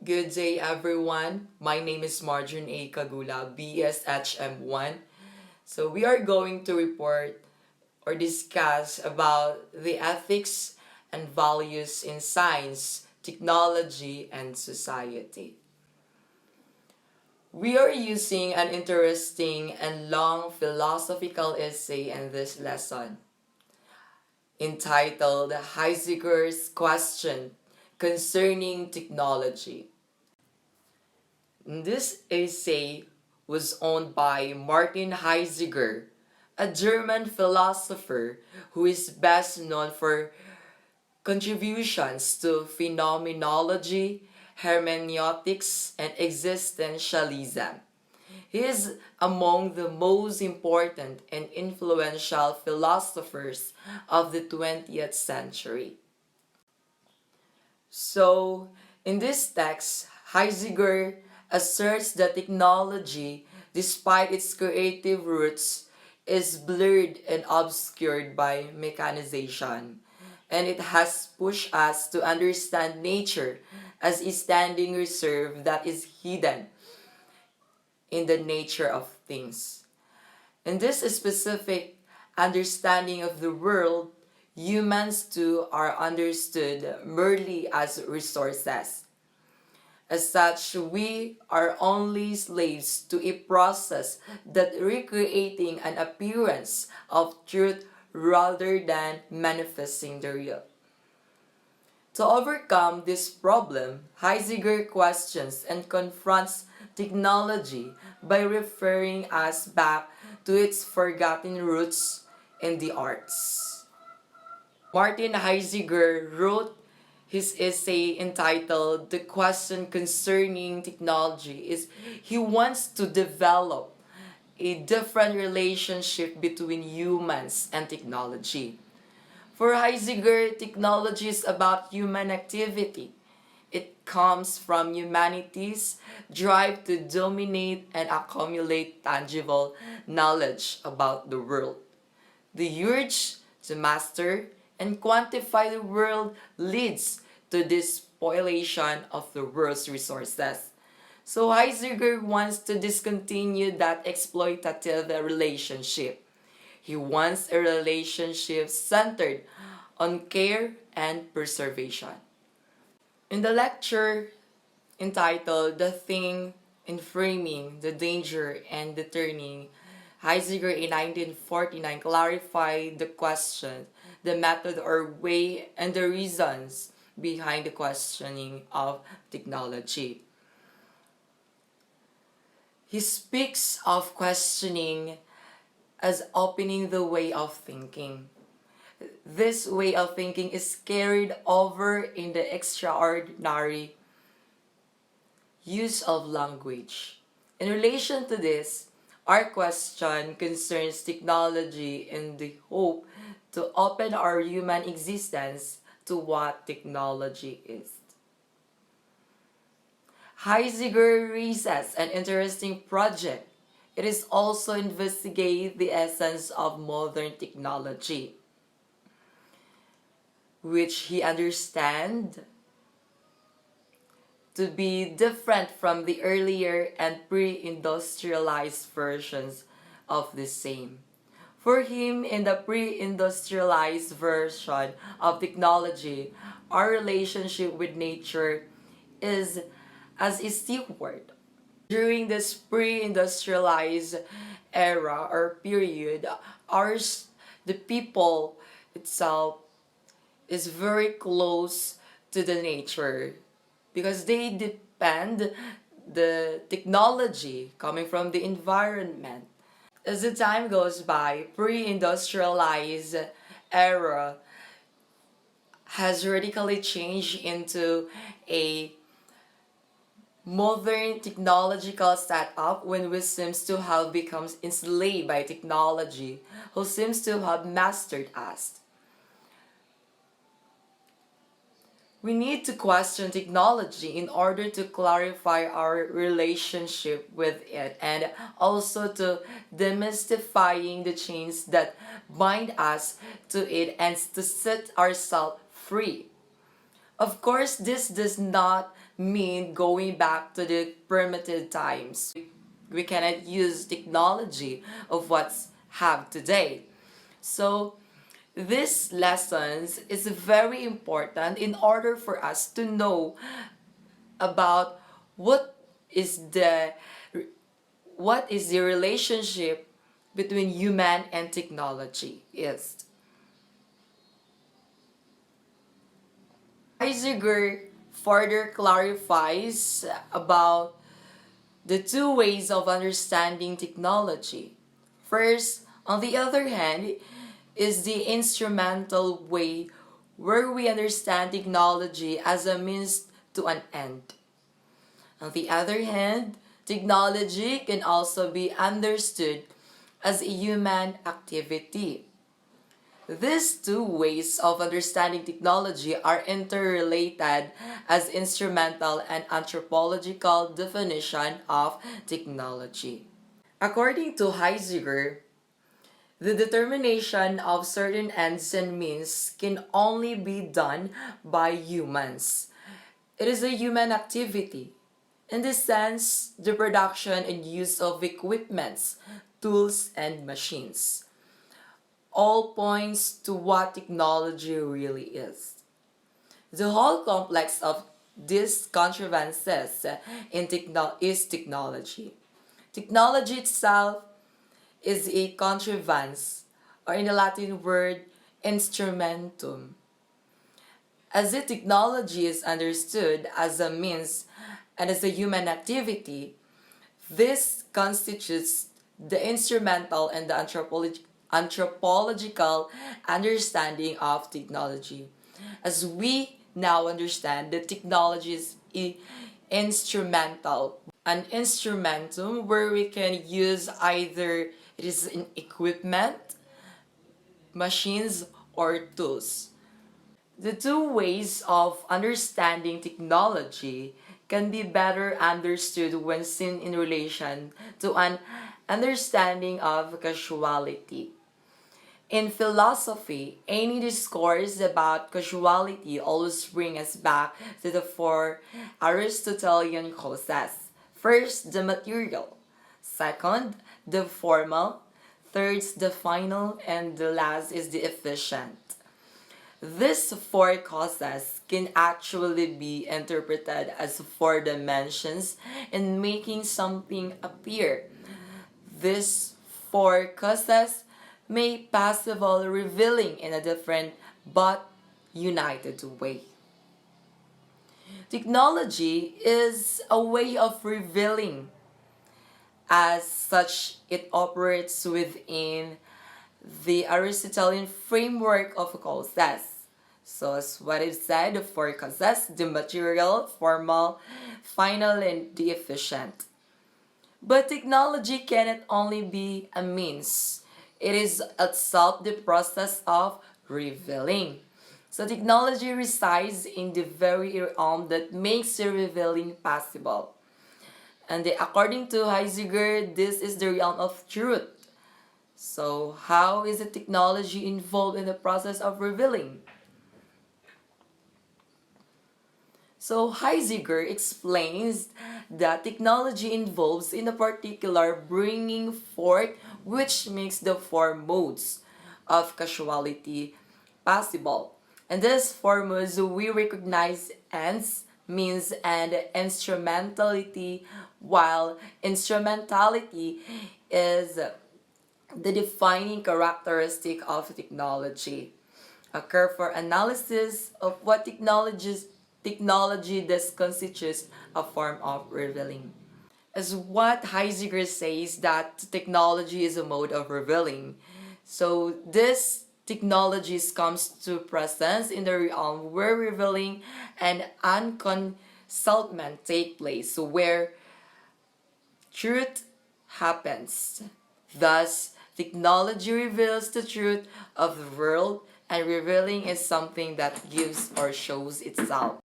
Good day, everyone. My name is Marjorie A. Kagula, BSHM1. So we are going to report or discuss about the ethics and values in science, technology, and society. We are using an interesting and long philosophical essay in this lesson entitled Heidegger's Question Concerning Technology. This essay was owned by Martin Heidegger, a German philosopher who is best known for contributions to phenomenology, hermeneutics, and existentialism. He is among the most important and influential philosophers of the 20th century. So, in this text, Heidegger asserts that technology, despite its creative roots, is blurred and obscured by mechanization, and it has pushed us to understand nature as a standing reserve that is hidden in the nature of things. In this specific understanding of the world, humans too are understood merely as resources. As such, we are only slaves to a process that recreating an appearance of truth rather than manifesting the real. To overcome this problem, Heidegger questions and confronts technology by referring us back to its forgotten roots in the arts. Martin Heidegger wrote his essay entitled The Question Concerning Technology is he wants to develop a different relationship between humans and technology. For Heidegger, technology is about human activity. It comes from humanity's drive to dominate and accumulate tangible knowledge about the world. The urge to master and quantify the world leads to this spoliation of the world's resources. So Heidegger wants to discontinue that exploitative relationship. He wants a relationship centered on care and preservation. In the lecture entitled The Thing in Framing, the Danger and the Turning, Heidegger in 1949 clarified the question, the method or way, and the reasons behind the questioning of technology. He speaks of questioning as opening the way of thinking. This way of thinking is carried over in the extraordinary use of language. In relation to this, our question concerns technology in the hope to open our human existence to what technology is. Heidegger raises an interesting project. It is also investigate the essence of modern technology, which he understands to be different from the earlier and pre-industrialized versions of the same. For him, in the pre-industrialized version of technology, our relationship with nature is as a steward. During this pre-industrialized era or period, the people itself is very close to the nature because they depend the technology coming from the environment. As the time goes by, pre-industrialized era has radically changed into a modern technological setup when we seems to have become enslaved by technology, who seems to have mastered us. We need to question technology in order to clarify our relationship with it and also to demystifying the chains that bind us to it and to set ourselves free. Of course, this does not mean going back to the primitive times. We cannot use technology of what's have today. So this lessons is very important in order for us to know about what is the what is the relationship between human and technology is. Heidegger further clarifies about the two ways of understanding technology. First, on the other hand, is the instrumental way where we understand technology as a means to an end. On the other hand, technology can also be understood as a human activity. These two ways of understanding technology are interrelated as instrumental and anthropological definition of technology. According to Heidegger, the determination of certain ends and means can only be done by humans. It is a human activity. In this sense, the production and use of equipments, tools, and machines all points to what technology really is. The whole complex of these contrivances is technology. Technology itself is a contrivance, or in the Latin word, instrumentum. As the technology is understood as a means and as a human activity, this constitutes the instrumental and the anthropological understanding of technology. As we now understand that technology is instrumental, an instrumentum where we can use either it is an equipment, machines, or tools. The two ways of understanding technology can be better understood when seen in relation to an understanding of causality. In philosophy, any discourse about causality always brings us back to the four Aristotelian causes. First, the material. Second, the formal. Third, the final. And the last is the efficient. These four causes can actually be interpreted as four dimensions in making something appear. These four causes may possible revealing in a different but united way. Technology is a way of revealing. As such, it operates within the Aristotelian framework of causes. So as what it said, the four causes, the material, formal, final, and the efficient. But technology cannot only be a means. It is itself the process of revealing. So technology resides in the very realm that makes the revealing possible. And according to Heidegger, this is the realm of truth. So how is the technology involved in the process of revealing? So Heidegger explains that technology involves in a particular bringing forth which makes the four modes of causality possible. And these four modes we recognize ends, means, and instrumentality, while instrumentality is the defining characteristic of technology. A careful analysis of what technology this constitutes a form of revealing. As what Heidegger says that technology is a mode of revealing. So this technologies comes to presence in the realm where revealing and unconcealment take place, where truth happens. Thus, technology reveals the truth of the world, and revealing is something that gives or shows itself.